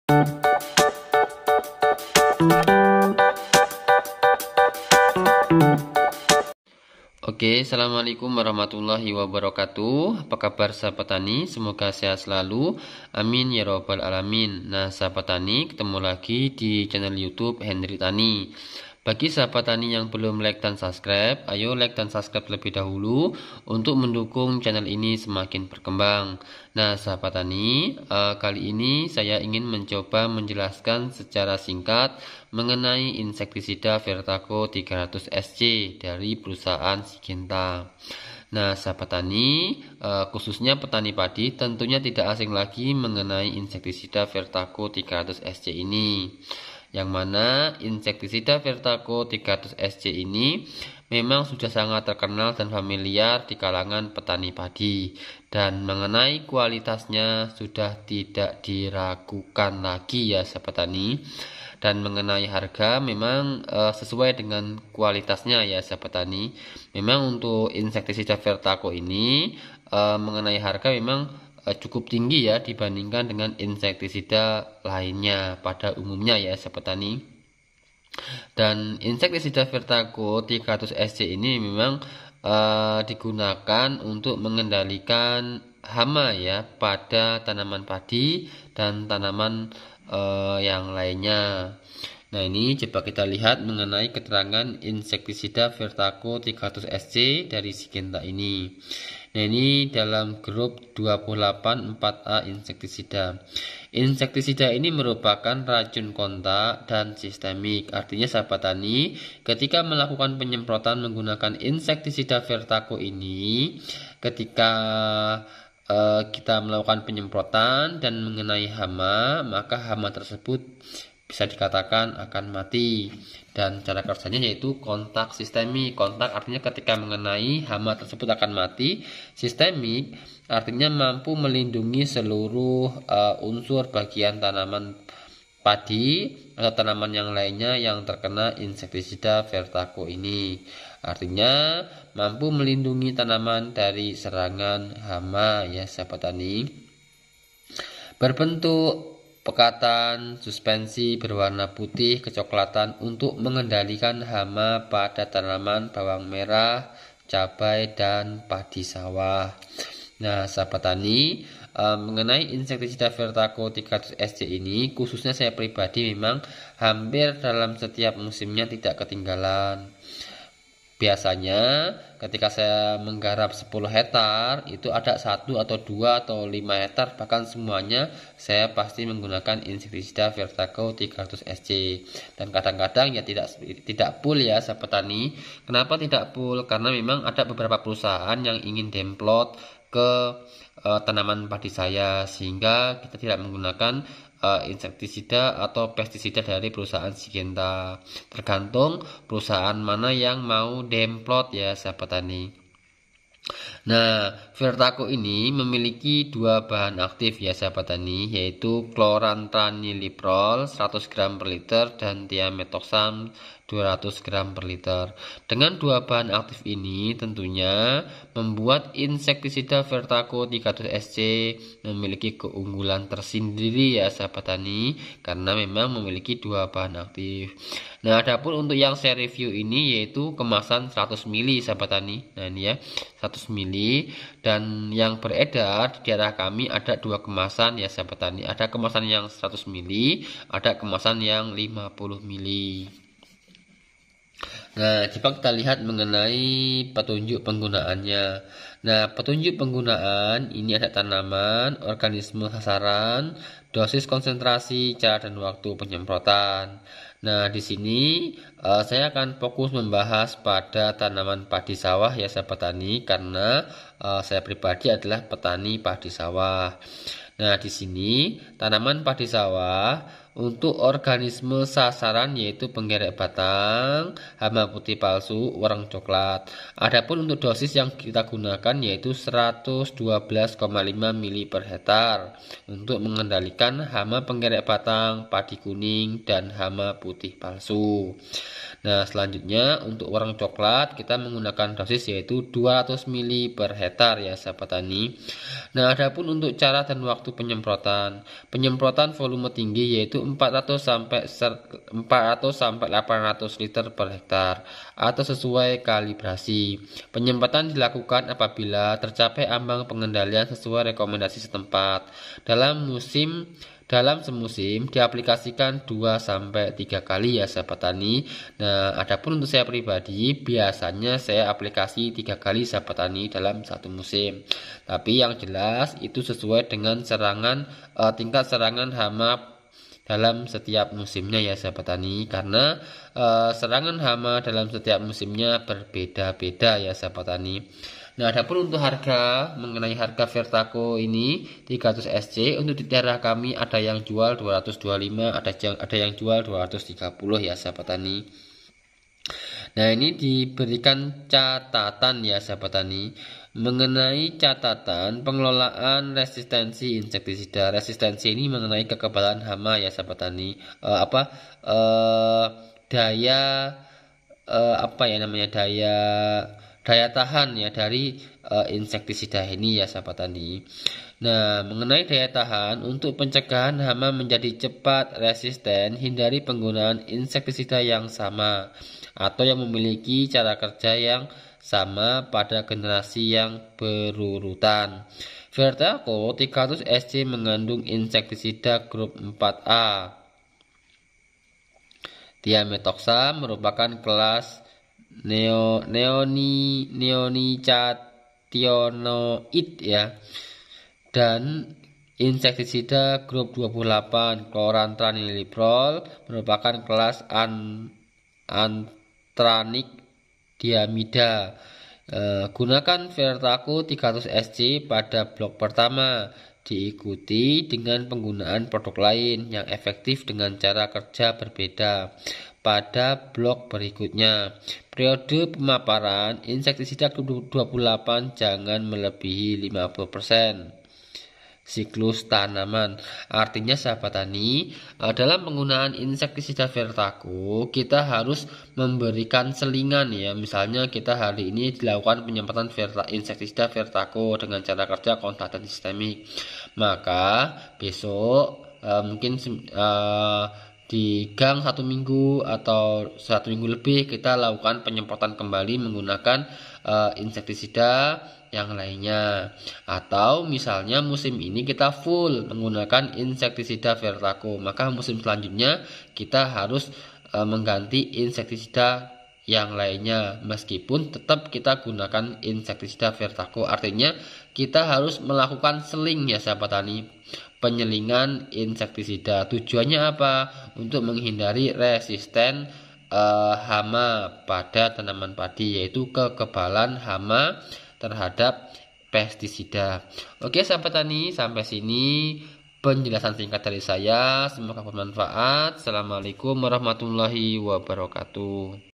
Oke, assalamualaikum warahmatullahi wabarakatuh. Apa kabar sahabat tani? Semoga sehat selalu. Amin ya robbal alamin. Nah, sahabat tani, ketemu lagi di channel YouTube Henry Tani. Bagi sahabat tani yang belum like dan subscribe, ayo like dan subscribe terlebih dahulu untuk mendukung channel ini semakin berkembang. Nah, sahabat tani, kali ini saya ingin mencoba menjelaskan secara singkat mengenai insektisida Vertaco 300 SC dari perusahaan Syngenta. Nah, sahabat tani, khususnya petani padi tentunya tidak asing lagi mengenai insektisida Vertaco 300 SC ini. Yang mana insektisida Vertaco 300 SC ini memang sudah sangat terkenal dan familiar di kalangan petani padi, dan mengenai kualitasnya sudah tidak diragukan lagi ya sahabat tani. Dan mengenai harga memang sesuai dengan kualitasnya ya sahabat tani. Memang untuk insektisida Vertaco ini mengenai harga memang cukup tinggi ya dibandingkan dengan insektisida lainnya pada umumnya ya sahabat tani. Dan insektisida Vertaco 300 SC ini memang digunakan untuk mengendalikan hama ya pada tanaman padi dan tanaman yang lainnya. Nah, ini coba kita lihat mengenai keterangan insektisida Vertaco 300 SC dari Syngenta ini. Nah, ini dalam grup 28 4A insektisida. Insektisida ini merupakan racun kontak dan sistemik. Artinya sahabat tani, ketika melakukan penyemprotan menggunakan insektisida Vertaco ini, ketika kita melakukan penyemprotan dan mengenai hama, maka hama tersebut bisa dikatakan akan mati. Dan cara kerjanya yaitu kontak sistemik. Kontak artinya ketika mengenai hama tersebut akan mati. Sistemik artinya mampu melindungi seluruh unsur bagian tanaman padi atau tanaman yang lainnya yang terkena insektisida Vertaco ini. Artinya mampu melindungi tanaman dari serangan hama ya sahabat tani. Berbentuk pekatan suspensi berwarna putih kecoklatan untuk mengendalikan hama pada tanaman bawang merah, cabai, dan padi sawah. Nah, sahabat tani, mengenai insektisida Vertaco 300 SC ini, khususnya saya pribadi memang hampir dalam setiap musimnya tidak ketinggalan. Biasanya ketika saya menggarap 10 hektar itu ada 1 atau 2 atau 5 hektar bahkan semuanya saya pasti menggunakan insektisida Vertaco 300 SC. Dan kadang-kadang ya tidak full ya sahabat tani. Kenapa tidak full? Karena memang ada beberapa perusahaan yang ingin demplot ke tanaman padi saya, sehingga kita tidak menggunakan insektisida atau pestisida dari perusahaan Syngenta. Tergantung perusahaan mana yang mau demplot ya sahabat tani. Nah, Vertaco ini memiliki dua bahan aktif ya sahabat tani, yaitu chlorantraniliprol 100 gram per liter dan thiamethoxam 200 gram per liter. Dengan dua bahan aktif ini tentunya membuat insektisida Vertaco 300 SC memiliki keunggulan tersendiri ya sahabat tani, karena memang memiliki dua bahan aktif. Nah, adapun untuk yang saya review ini yaitu kemasan 100 ml sahabat tani. Nah, ini ya 100 ml, dan yang beredar di daerah kami ada dua kemasan ya sahabat tani. Ada kemasan yang 100 ml, ada kemasan yang 50 ml. Nah, coba kita lihat mengenai petunjuk penggunaannya. Nah, petunjuk penggunaan ini ada tanaman, organisme sasaran, dosis konsentrasi, cara dan waktu penyemprotan. Nah, di sini saya akan fokus membahas pada tanaman padi sawah ya sahabat tani, karena saya pribadi adalah petani padi sawah. Nah, di sini tanaman padi sawah untuk organisme sasaran yaitu penggerek batang, hama putih palsu, warang coklat. Adapun untuk dosis yang kita gunakan yaitu 112,5 mili per hektar untuk mengendalikan hama penggerek batang, padi kuning, dan hama putih palsu. Nah, selanjutnya untuk warang coklat kita menggunakan dosis yaitu 200 mili per hektar ya sahabat tani. Nah, adapun untuk cara dan waktu penyemprotan. Penyemprotan volume tinggi yaitu 400 sampai 800 liter per hektar atau sesuai kalibrasi. Penyemprotan dilakukan apabila tercapai ambang pengendalian sesuai rekomendasi setempat. Dalam semusim diaplikasikan 2-3 kali ya sahabat tani. Nah, adapun untuk saya pribadi biasanya saya aplikasi 3 kali sahabat tani dalam satu musim. Tapi yang jelas itu sesuai dengan tingkat serangan hama dalam setiap musimnya ya sahabat tani, karena serangan hama dalam setiap musimnya berbeda-beda ya sahabat tani. Nah, adapun untuk mengenai harga Vertaco ini 300 SC untuk di daerah kami ada yang jual 225, ada yang jual 230 ya sahabat tani. Nah, ini diberikan catatan ya sahabat tani mengenai catatan pengelolaan resistensi insektisida. Resistensi ini mengenai kekebalan hama ya sahabat tani. Daya tahan ya dari insektisida ini ya sahabat tani. Nah, mengenai daya tahan untuk pencegahan hama menjadi cepat resisten, hindari penggunaan insektisida yang sama atau yang memiliki cara kerja yang sama pada generasi yang berurutan. Vertaco 300 SC mengandung insektisida grup 4A. Thiamethoxam merupakan kelas neonicationoid ya, dan insektisida grup 28 chlorantraniliprol merupakan kelas anthranik diamida. Gunakan Vertaco 300 SC pada blok pertama, diikuti dengan penggunaan produk lain yang efektif dengan cara kerja berbeda pada blok berikutnya. Periode pemaparan insektisida 28 jangan melebihi 50% siklus tanaman. Artinya sahabat tani, dalam penggunaan insektisida Vertaco kita harus memberikan selingan ya. Misalnya kita hari ini dilakukan penyemprotan insektisida Vertaco dengan cara kerja kontak dan sistemik. Maka besok mungkin di gang 1 minggu atau 1 minggu lebih kita lakukan penyemprotan kembali menggunakan insektisida yang lainnya. Atau misalnya musim ini kita full menggunakan insektisida Vertaco, maka musim selanjutnya kita harus mengganti insektisida yang lainnya meskipun tetap kita gunakan insektisida Vertaco. Artinya kita harus melakukan seling ya sahabat tani, penyelingan insektisida. Tujuannya apa? Untuk menghindari resisten hama pada tanaman padi, yaitu kekebalan hama terhadap pestisida. Oke sahabat tani, sampai sini penjelasan singkat dari saya. Semoga bermanfaat. Assalamualaikum warahmatullahi wabarakatuh.